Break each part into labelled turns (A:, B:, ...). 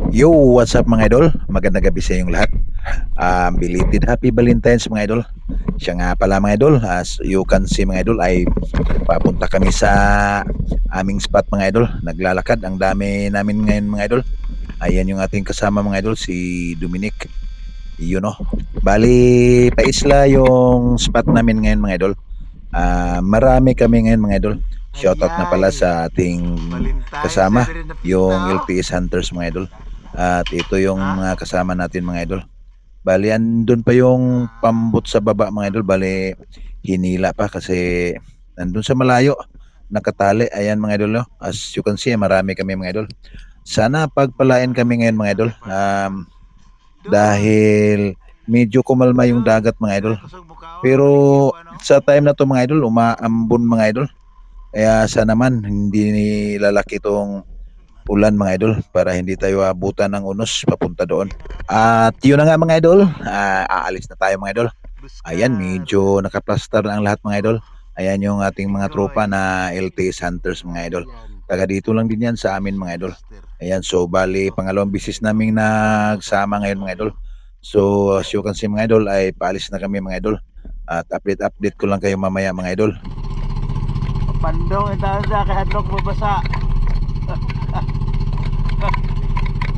A: Yo, what's up mga idol? Magandang gabi sa inyong lahat. Belated Happy Valentine's mga idol. Siya nga pala mga idol, as you can see mga idol ay papunta kami sa aming spot mga idol. Naglalakad, ang dami namin ngayon mga idol. Ayan yung ating kasama mga idol, si Dominic. Yun o. Bali, paisla yung spot namin ngayon mga idol. Marami kami ngayon mga idol. Shoutout na pala sa ating kasama, yung LTS Hunters mga idol. At ito yung mga kasama natin mga idol. Bali, andun pa yung pambot sa baba mga idol. Bali, hinila pa kasi andun sa malayo. Nakatali. Ayan mga idol. No? As you can see, marami kami mga idol. Sana pagpalain kami ngayon mga idol. Dahil medyo kumalma yung dagat mga idol. Pero sa time na to mga idol, umaambon mga idol. Kaya sana naman hindi lalaki itong ulan mga idol para hindi tayo abutan ng unos papunta doon. At yun na nga mga idol, aalis na tayo mga idol. Ayan, medyo nakaplastar na ang lahat mga idol. Ayan yung ating mga tropa na LTS Hunters mga idol. Taga dito lang din yan sa amin mga idol. Ayan, so bali pangalawang bisis naming nagsama ngayon mga idol. So as you can see mga idol ay paalis na kami mga idol. At update ko lang kayo mamaya mga idol.
B: Pandong itahan sa kahadlok mo basa.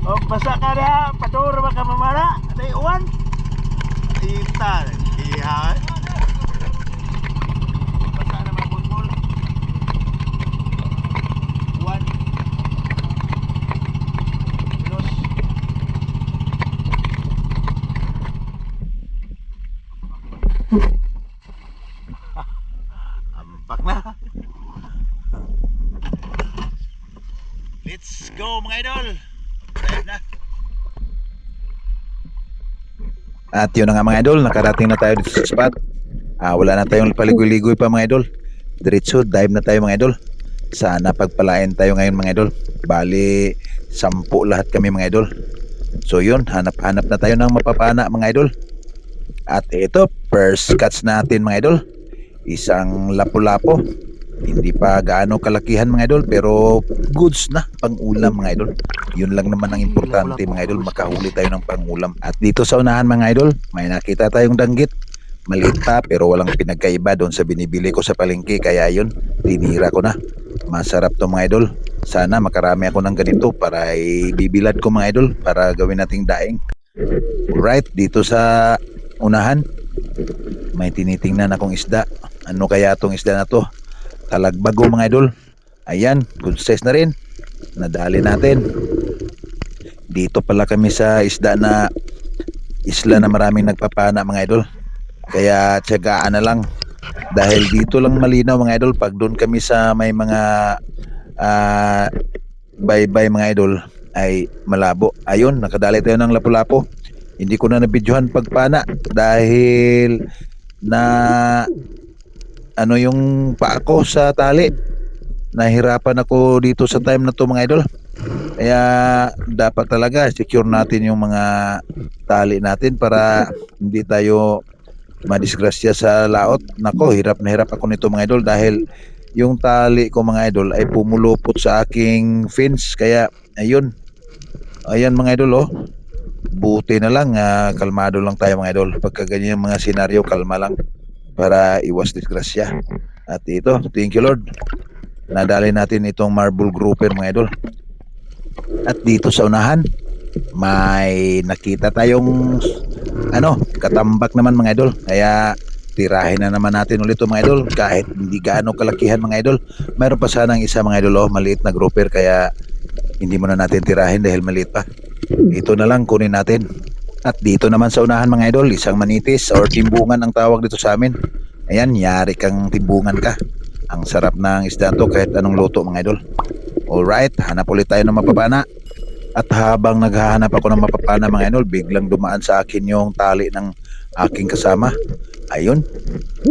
B: O basa ka na, paturo ba ka mamara? Atay uwan. Ita, iha. Basa na mabulbul. Uwan. Los. Ampak na. Let's go mga idol. Drive na.
A: At yun na nga mga idol, nakarating na tayo dito sa spot. Wala na tayong paligoy-ligoy pa mga idol. Diretso, dive na tayo mga idol. Sana pagpalain tayo ngayon mga idol. Bali, 10 lahat kami mga idol. So yun, hanap-hanap na tayo ng mapapana mga idol. At ito, first catch natin mga idol. Isang lapu-lapo. Hindi pa gaano kalakihan mga idol pero goods na pang-ulam mga idol. Yun lang naman ang importante mga idol, makahuli tayo ng pang-ulam. At dito sa unahan mga idol, may nakita tayong danggit. Maliit pa pero walang pinagkaiba doon sa binibili ko sa palengke, kaya yun, tinira ko na. Masarap to mga idol. Sana makarami ako ng ganito para ibibilad ko mga idol para gawin nating daing. Alright, dito sa unahan may tinitingnan akong isda. Ano kaya tong isda na to? Talagbago mga idol. Ayan, good size na rin. Nadali natin. Dito pala kami sa isla na maraming nagpapana mga idol. Kaya tiyagaan na lang. Dahil dito lang malinaw mga idol. Pag doon kami sa may mga bye-bye mga idol ay malabo. Ayun, nakadali tayo ng lapu-lapo. Hindi ko na nabidyohan pagpana dahil na ano yung paa ko sa tali. Nahirapan ako dito sa time na to mga idol. Kaya dapat talaga secure natin yung mga tali natin para hindi tayo madisgrasya sa laot. Nako, hirap na hirap ako nito mga idol dahil yung tali ko mga idol ay pumulupot sa aking fence. Kaya ayun. Ayan mga idol oh. Buti na lang kalmado lang tayo mga idol. Pagka ganyan mga senaryo, kalma lang para iwas disgrasya. At ito, thank you Lord, nadali natin itong marble grouper mga idol. At dito sa unahan may nakita tayong katambak naman mga idol. Kaya tirahin na naman natin ulit mga idol. Kahit hindi gaano kalakihan mga idol, mayroon pa sanang isa mga idol maliit na grouper. Kaya hindi muna natin tirahin dahil maliit pa. Ito na lang kunin natin. At dito naman sa unahan mga idol, isang manitis or timbungan ang tawag dito sa amin. Ayan, yari kang timbungan ka. Ang sarap ng isda to kahit anong luto mga idol. Alright, hanap ulit tayo ng mapapana. At habang naghahanap ako ng mapapana mga idol, biglang dumaan sa akin yung tali ng aking kasama. Ayun,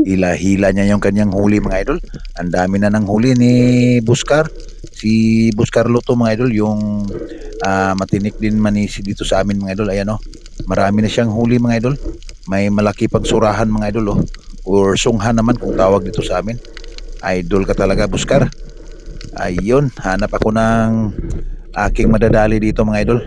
A: hila-hila niya yung kanyang huli mga idol. Ang dami na ng huli ni Buskar. Si Buskar Luto mga idol, yung matinik din manisi dito sa amin mga idol. Ayan o, marami na siyang huli mga idol. May malaki pang surahan mga idol o. Or sunghan naman kung tawag dito sa amin. Idol ka talaga Buskar. Ayun, hanap ako ng aking madadali dito mga idol.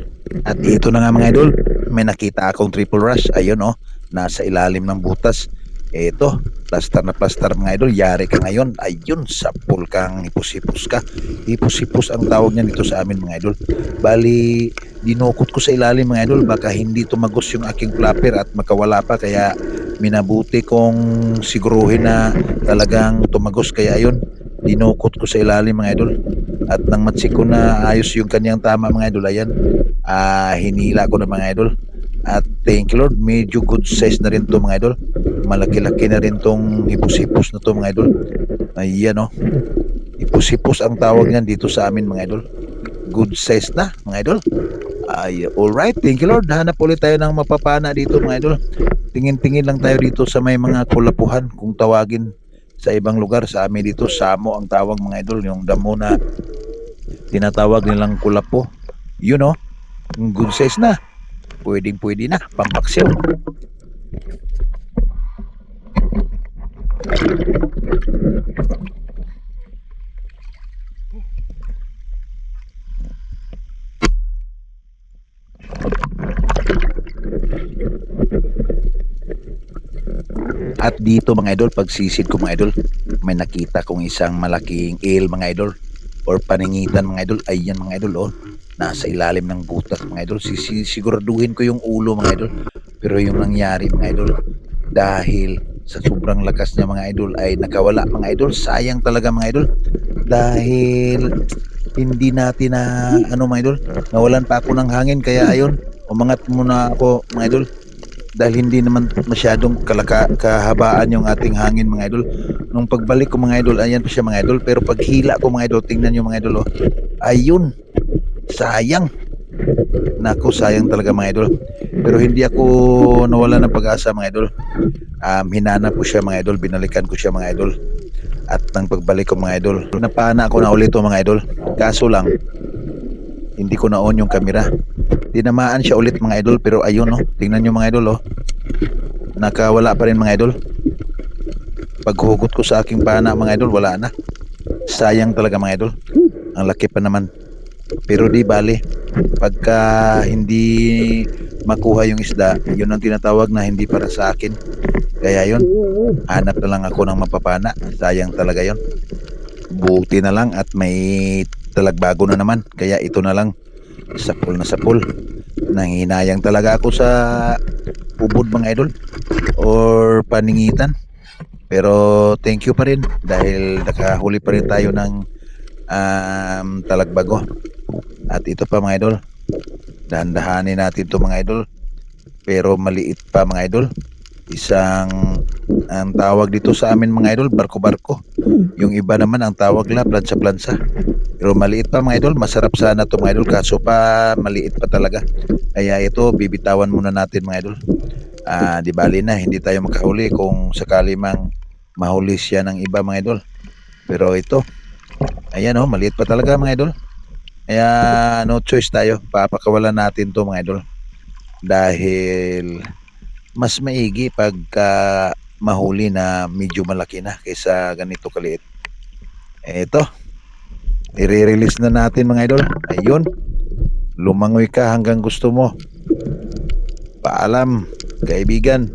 A: At ito na nga mga idol, may nakita akong triple rush. Ayun oh, nasa ilalim ng butas. Ito, plaster na plaster mga idol. Yari ka ngayon. Ayun, sapul kang hipus-hipus ka. Hipus-hipus ang tawag niya dito sa amin mga idol. Bali, dinukot ko sa ilalim mga idol. Baka hindi tumagos yung aking flapper at makawala pa. Kaya minabuti kong siguruhin na talagang tumagos. Kaya ayun, dinukot ko sa ilalim mga idol. At nang matsik ko na ayos yung kanyang tama mga idol, ayan, hinila ko na mga idol. At thank you Lord, medyo good size na rin to mga idol. Malaki-laki na rin tong hipus-hipus na to mga idol. Ayan o, hipus-hipus ang tawag niyan dito sa amin mga idol. Good size na mga idol. Ay, alright, thank you Lord. Hanap ulit tayo ng mapapana dito mga idol. Tingin-tingin lang tayo dito sa may mga kulapuhan kung tawagin sa ibang lugar. Sa amin dito, Samo ang tawag mga idol. Yung damo na tinatawag nilang kulapo. Yun o, good size na. Pwedeng-pwede na, pampaksiw. At dito mga idol, pagsisid ko mga idol, may nakita kong isang malaking eel mga idol or paningitan mga idol. Ayan mga idol oh, nasa ilalim ng butas mga idol. Siguraduhin ko yung ulo mga idol. Pero yung nangyari mga idol, dahil sa sobrang lakas niya mga idol ay nakawala mga idol. Sayang talaga mga idol. Dahil hindi natin na ano mga idol, nawalan pa ako ng hangin. Kaya ayun, umangat muna ako mga idol. Dahil hindi naman masyadong kahabaan yung ating hangin mga idol. Nung pagbalik ko mga idol, ayan pa siya mga idol. Pero paghila ko mga idol, tingnan nyo mga idol oh, ayun, sayang. Naku, sayang talaga mga idol. Pero hindi ako nawala ng pag-asa mga idol. Hinanap ko siya mga idol, binalikan ko siya mga idol. At nang pagbalik ko mga idol, napana ako na ulit to mga idol. Kaso lang, hindi ko na-on yung camera. Tinamaan siya ulit mga idol. Pero ayun oh, tingnan nyo mga idol oh, nakawala pa rin mga idol. Paghugot ko sa aking pana mga idol, wala na. Sayang talaga mga idol. Ang laki pa naman. Pero di bali, pagka hindi makuha yung isda, yun ang tinatawag na hindi para sa akin. Kaya yun, hanap na lang ako ng mapapana. Sayang talaga yun. Buti na lang at may talagbago na naman. Kaya ito na lang, sapul na sapul. Nanghinayang talaga ako sa ubod mga idol or paningitan. Pero thank you pa rin dahil nakahuli pa rin tayo ng talagbago. At ito pa mga idol, dahan-dahanin natin to mga idol. Pero maliit pa mga idol. Isang ang tawag dito sa amin mga idol, barko-barko. Yung iba naman ang tawag la plansa-plansa. Pero maliit pa mga idol, masarap sana to mga idol. Kaso pa maliit pa talaga. Kaya ito bibitawan muna natin mga idol. Di bali na, hindi tayo makahuli kung sakali mang mahuli siya ng iba mga idol. Pero ito, ayan oh, maliit pa talaga mga idol. Kaya no choice tayo, papakawalan natin to mga idol. Dahil mas maigi pagka mahuli na medyo malaki na kaysa ganito kaliit. Eto, i-release na natin mga idol. Ayun, lumangoy ka hanggang gusto mo. Paalam kaibigan.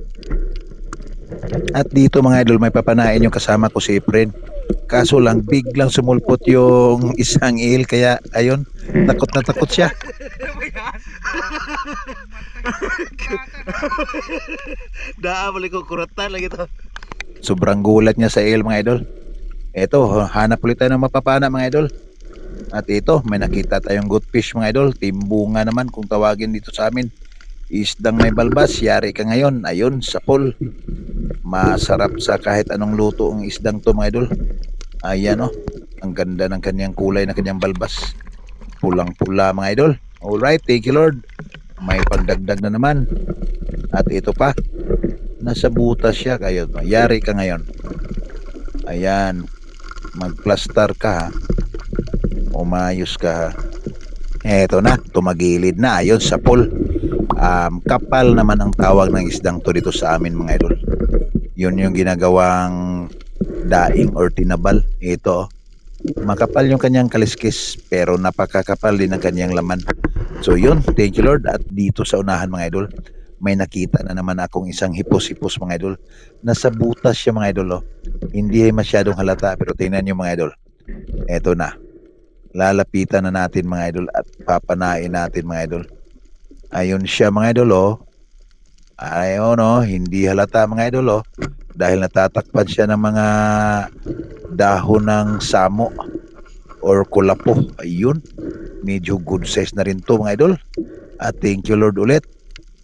A: At dito mga idol, may papanain yung kasama ko si Efren. Kaso lang biglang sumulpot yung isang eel. Kaya ayun, takot na takot siya.
B: Balik ko kuratan lagi to.
A: Sobrang gulat niya sa eel mga idol. Eto, hanap ulit tayo ng mapapana mga idol. At ito, may nakita tayong goldfish mga idol. Timbunga naman kung tawagin dito sa amin. Isdang may balbas, yari ka ngayon. Ayun, sapol. Masarap sa kahit anong luto ang isdang to mga idol. Ayan oh. Ang ganda ng kanyang kulay na kanyang balbas. Pulang-pula mga idol. Alright, thank you Lord. May pagdagdag na naman. At ito pa, nasa butas siya kayo. Yari ka ngayon. Ayan, magplastar ka ha. Umayos ka ha. Eto na, tumagilid na. Ayun, sa pool. Kapal naman ang tawag ng isdang to dito sa amin mga idol. Yun yung ginagawang daing or tinabal. Ito, makapal yung kanyang kaliskis pero napakakapal din ang kanyang laman. So yun, thank you Lord. At dito sa unahan mga idol, may nakita na naman akong isang hipos-hipos mga idol. Nasa butas siya mga idol. Oh. Hindi masyadong halata pero tingnan nyo mga idol. Eto na. Lalapitan na natin mga idol at papanain natin mga idol. Ayun siya mga idol oh. Ayun oh, hindi halata mga idol oh. Dahil natatakpan siya ng mga dahon ng samo or kulapo. Ayun. Medyo good size na rin to mga idol. At thank you Lord ulit.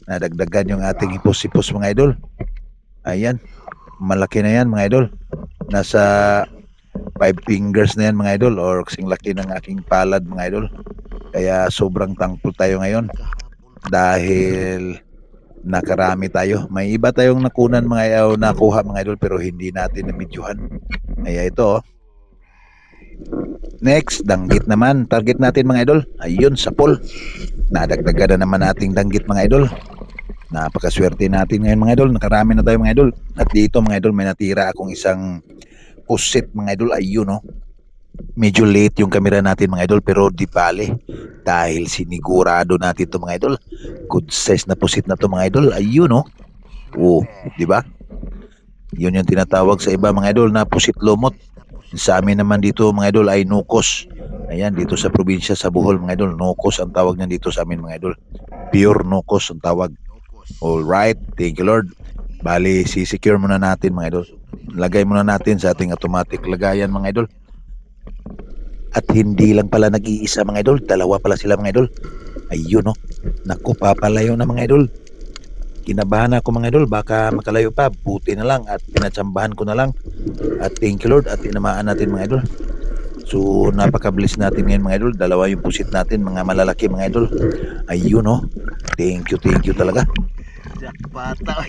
A: Nadagdagan yung ating hipos-hipos mga idol. Ayan. Malaki na yan mga idol. Nasa 5 fingers na yan mga idol or kasing laki ng aking palad mga idol. Kaya sobrang thankful tayo ngayon dahil nakarami tayo. May iba tayong nakunan mga nakuha mga idol pero hindi natin na-videohan. Kaya ito oh. Next, danggit naman. Target natin mga idol. Ayun, sa pool. Nadagdagan na naman nating danggit mga idol. Napakaswerte natin ngayon mga idol. Nakarami na tayo mga idol. At dito mga idol may natira akong isang pusit mga idol. Ayun oh. Medyo late yung camera natin mga idol pero di bale. Dahil sinigurado natin to mga idol. Good size na pusit na to mga idol. Ayun oh. Oh, di ba? Yun yung tinatawag sa iba mga idol na pusit lumot. Sa amin naman dito mga idol ay nukos. Ayan, dito sa probinsya sa Bohol mga idol, nukos ang tawag niyan dito sa amin mga idol. Pure nukos ang tawag. Alright, thank you Lord. Bali, si-secure muna natin mga idol. Lagay muna natin sa ating automatic lagayan mga idol. At hindi lang pala nag-iisa mga idol, dalawa pala sila mga idol. Ayun oh, naku papalayo na mga idol. Kinabahan ako mga idol, baka makalayo pa, buti na lang at pinatsambahan ko na lang. At thank you Lord at tinamaan natin mga idol. So napaka-bless natin ngayon mga idol. Dalawa yung pusit natin, mga malalaki mga idol. Ayun oh. Thank you talaga.
B: Bata,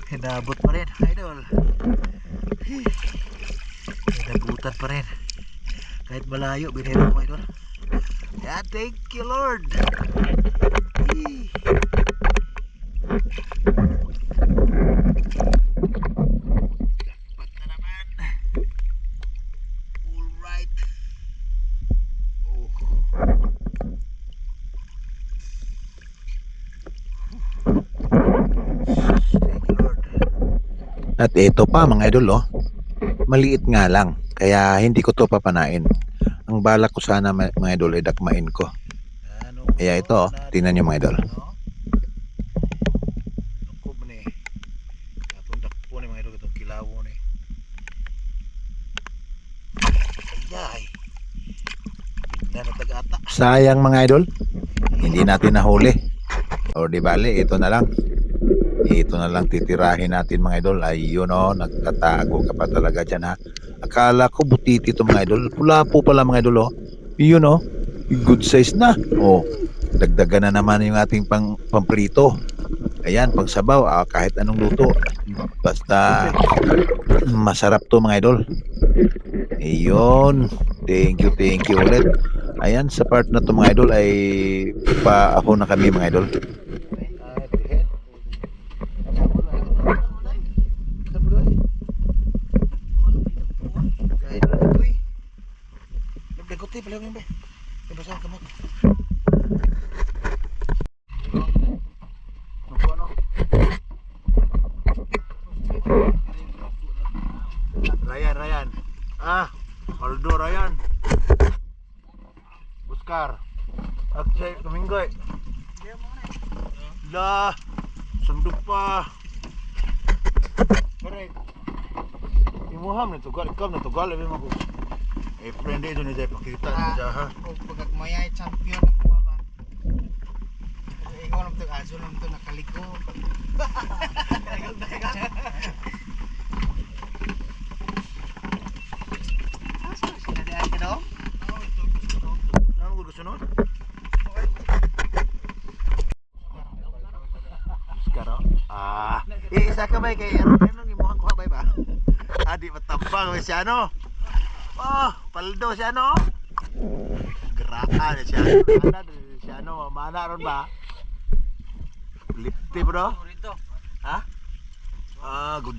B: hinabot pa rin, idol. Hinabutan pa rin. Kahit malayo, biniro mo, idol. Yeah, thank you, Lord. Dapat na naman. Alright. Oh. Thank you, Lord.
A: At ito pa mga idol oh. Maliit nga lang. Kaya hindi ko to papanain. Ang balak ko sana mga idol ay dakmain ko. Kaya ito oh. Tingnan nyo mga idol.
B: Nukob ni. Katong dakpo ni mga idol, katong kilawo ni. Ayay. Hindi na tag-ata.
A: Sayang mga idol. Hindi natin nahuli. O di bale, ito na lang. Ito na lang titirahin natin mga idol. Ayun oh, nagtatago ka pa talaga dyan ha. Akala ko butiti ito mga idol. Pula po pala mga idol oh. Yun oh. Good size na. Oh. Dagdagan na naman yung ating pamprito. Ayan, pang sabaw. Kahit anong luto. Basta masarap to mga idol. Ayun. Thank you ulit. Ayan, sa part na to mga idol ay pa-ako na kami mga idol.
B: Ryan. Aldo Ryan. Buskar. Akshay Domingoy. Lah, sunduk pa. Correct. Imuham na tugal, ikam na tugal abi mo. Friend dito ni Jay pakita ni Jay ha.
C: O pagkagmayay champion na kuha ba? Ikaw lang ito, aso lang ito nakaliko.
B: isa ka ba kay Aaron nang imuhang kuha ba? Adi matambang may siya no. Oh, paldo siya no. Graan siya. Ana siya no, mana ron ba? Lipti bro.
C: Dito.
B: Ha? Ah, good